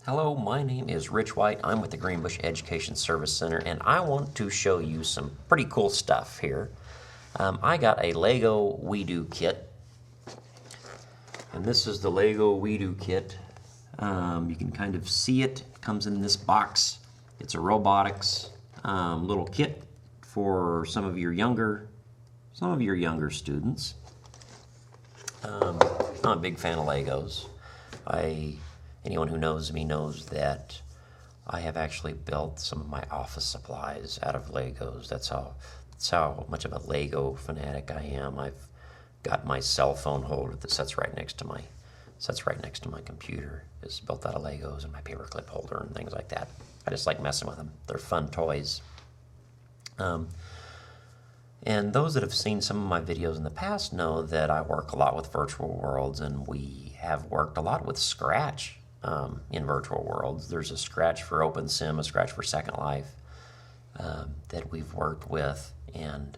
Hello, my name is Rich White. I'm with the Greenbush Education Service Center, and I want to show you some pretty cool stuff here. I got a Lego WeDo kit, and this is the Lego WeDo kit. You can kind of see it. It comes in this box. It's a robotics little kit for some of your younger students. I'm a big fan of Legos. Anyone who knows me knows that I have actually built some of my office supplies out of Legos. That's how much of a Lego fanatic I am. I've got my cell phone holder that sits right next to my computer. It's built out of Legos, and my paperclip holder and things like that. I just like messing with them. They're fun toys. And those that have seen some of my videos in the past know that I work a lot with virtual worlds, and we have worked a lot with Scratch in virtual worlds. There's a Scratch for OpenSim, a Scratch for Second Life that we've worked with, and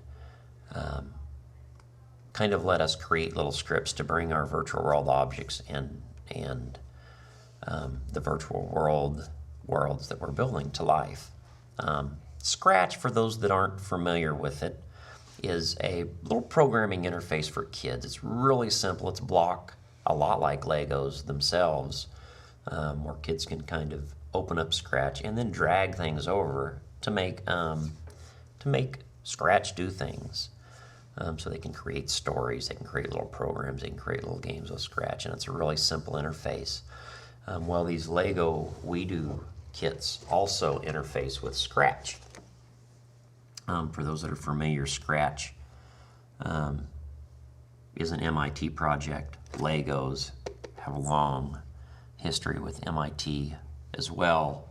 kind of let us create little scripts to bring our virtual world objects and the virtual worlds that we're building to life. Scratch, for those that aren't familiar with it, is a little programming interface for kids. It's really simple. It's block, a lot like Legos themselves, where kids can kind of open up Scratch and then drag things over to make Scratch do things. So they can create stories, they can create little programs, they can create little games with Scratch, and it's a really simple interface. Well, these Lego WeDo kits also interface with Scratch. For those that are familiar, Scratch is an MIT project. Legos have a long history with MIT as well.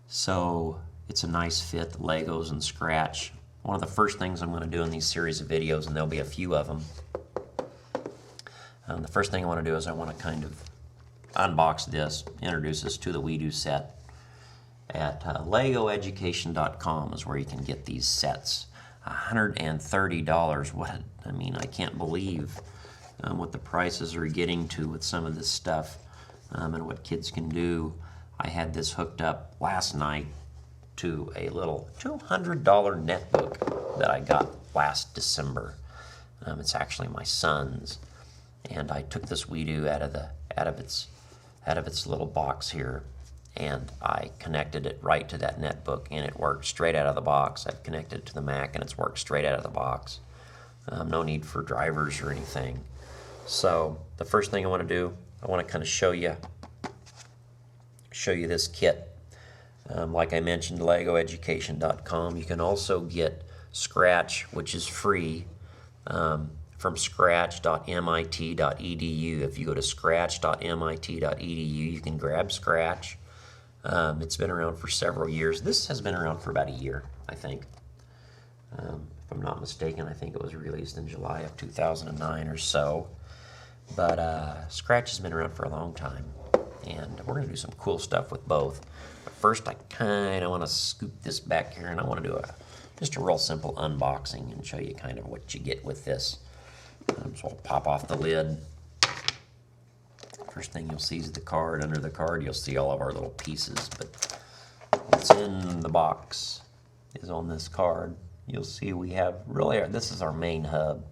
So it's a nice fit, Legos and Scratch. One of the first things I'm going to do in these series of videos, and there'll be a few of them, the first thing I want to do is I want to kind of unbox this, introduce us to the WeDo set. At LegoEducation.com is where you can get these sets. $130. I can't believe what the prices are getting to with some of this stuff and what kids can do. I had this hooked up last night to a little $200 netbook that I got last December. It's actually my son's, and I took this WeDo out of its little box here, and I connected it right to that netbook, and it worked straight out of the box. I've connected it to the Mac, and it's worked straight out of the box. No need for drivers or anything. So the first thing I want to do, I want to kind of show you this kit. Like I mentioned, LegoEducation.com. You can also get Scratch, which is free, from scratch.mit.edu. If you go to scratch.mit.edu, you can grab Scratch. It's been around for several years. This has been around for about a year, I think. If I'm not mistaken, I think it was released in July of 2009 or so. But Scratch has been around for a long time, and we're going to do some cool stuff with both. But first, I kind of want to scoop this back here, and I want to do just a real simple unboxing and show you kind of what you get with this. So I'll pop off the lid. First thing you'll see is the card. Under the card, you'll see all of our little pieces, but what's in the box is on this card. You'll see we have this is our main hub.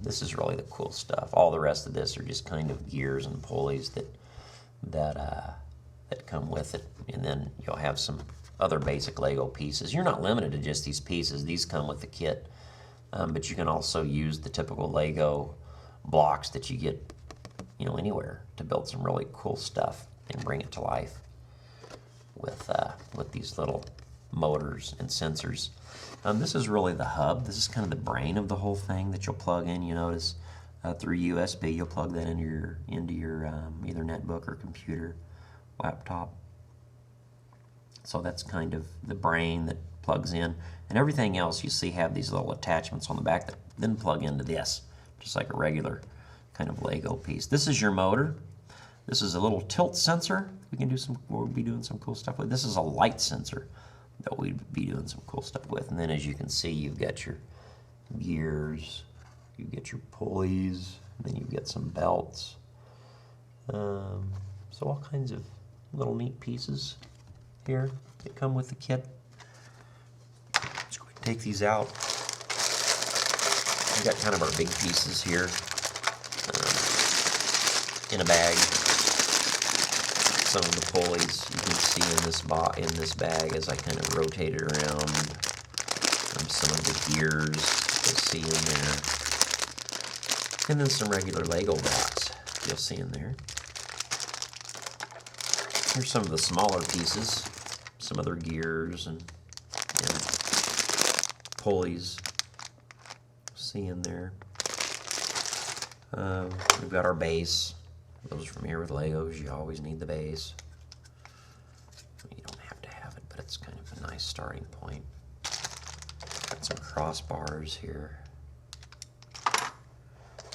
This is really the cool stuff. All the rest of this are just kind of gears and pulleys that come with it, and then you'll have some other basic Lego pieces. You're not limited to just these pieces. These come with the kit, but you can also use the typical Lego blocks that you get, anywhere to build some really cool stuff and bring it to life with these little motors and sensors. This is really the hub. This is kind of the brain of the whole thing that you'll plug in. You notice through USB, you'll plug that into your either netbook or computer, laptop. So that's kind of the brain that plugs in, and everything else you see have these little attachments on the back that then plug into this, just like a regular kind of Lego piece. This is your motor. This is a little tilt sensor. We'll be doing some cool stuff with. This is a light sensor that we'd be doing some cool stuff with. And then, as you can see, you've got your gears, you get your pulleys, then you've got some belts, So all kinds of little neat pieces here that come with the kit. Let's go ahead and take these out. We got kind of our big pieces here in a bag. Some of the pulleys you can see in this bag as I kind of rotate it around. Some of the gears you'll see in there. And then some regular Lego blocks you'll see in there. Here's some of the smaller pieces, some other gears and pulleys see in there. We've got our base. Those from here with Legos, you always need the base. You don't have to have it, but it's kind of a nice starting point. Got some crossbars here.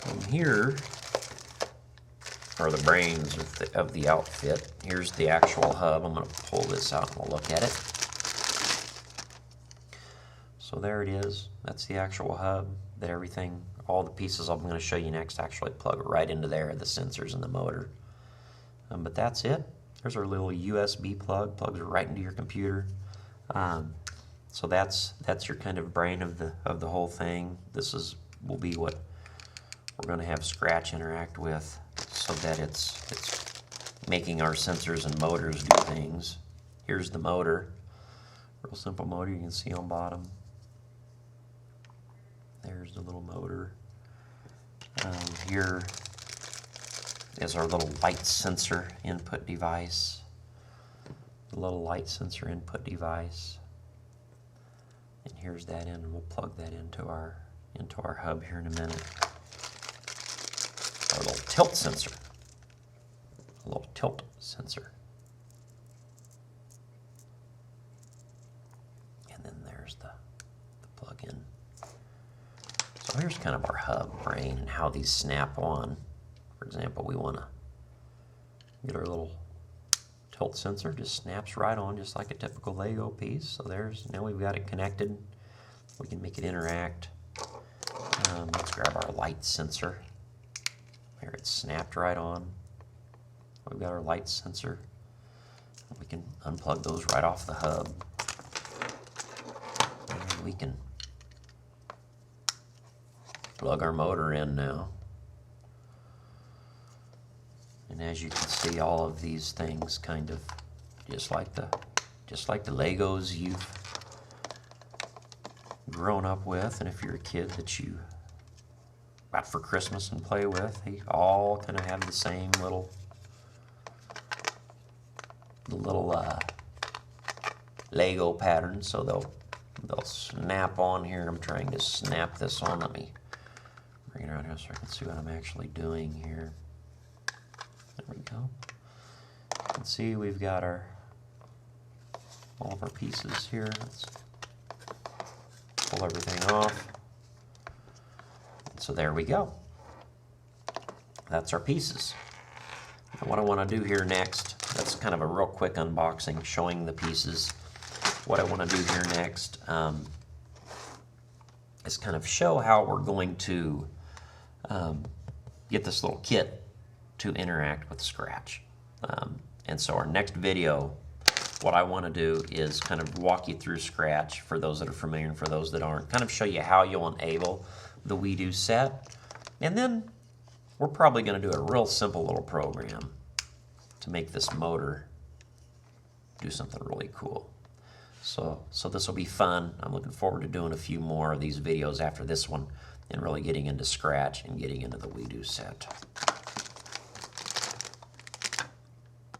And here are the brains of the outfit. Here's the actual hub. I'm going to pull this out and we'll look at it. So there it is. That's the actual hub. That everything, all the pieces I'm going to show you next actually plug right into there, the sensors and the motor. But that's it. There's our little USB plug. Plugs right into your computer. So that's your kind of brain of the whole thing. This will be what we're going to have Scratch interact with, so that it's making our sensors and motors do things. Here's the motor. Real simple motor you can see on bottom. There's the little motor. Here is our little light sensor input device. The little light sensor input device. And here's that in, and we'll plug that into our hub here in a minute. Our little tilt sensor. A little tilt sensor. And then there's the plug-in. So here's kind of our hub brain and how these snap on. For example, we want to get our little tilt sensor, just snaps right on just like a typical Lego piece. So now we've got it connected. We can make it interact. Let's grab our light sensor. There, it's snapped right on. We've got our light sensor. We can unplug those right off the hub. And we can plug our motor in now. And as you can see, all of these things kind of just like the Legos you've grown up with, and if you're a kid that you got for Christmas and play with, they all kind of have the same little Lego pattern. So they'll snap on here. I'm trying to snap this on. Let me bring it around here so I can see what I'm actually doing here. There we go. You can see we've got all of our pieces here. Let's pull everything off. So there we go. That's our pieces. And what I want to do here next, that's kind of a real quick unboxing showing the pieces. What I want to do here next is kind of show how we're going to get this little kit to interact with Scratch. And so our next video, what I want to do is kind of walk you through Scratch for those that are familiar and for those that aren't, kind of show you how you'll enable the WeDo set. And then we're probably going to do a real simple little program to make this motor do something really cool. So this will be fun. I'm looking forward to doing a few more of these videos after this one and really getting into Scratch and getting into the WeDo set.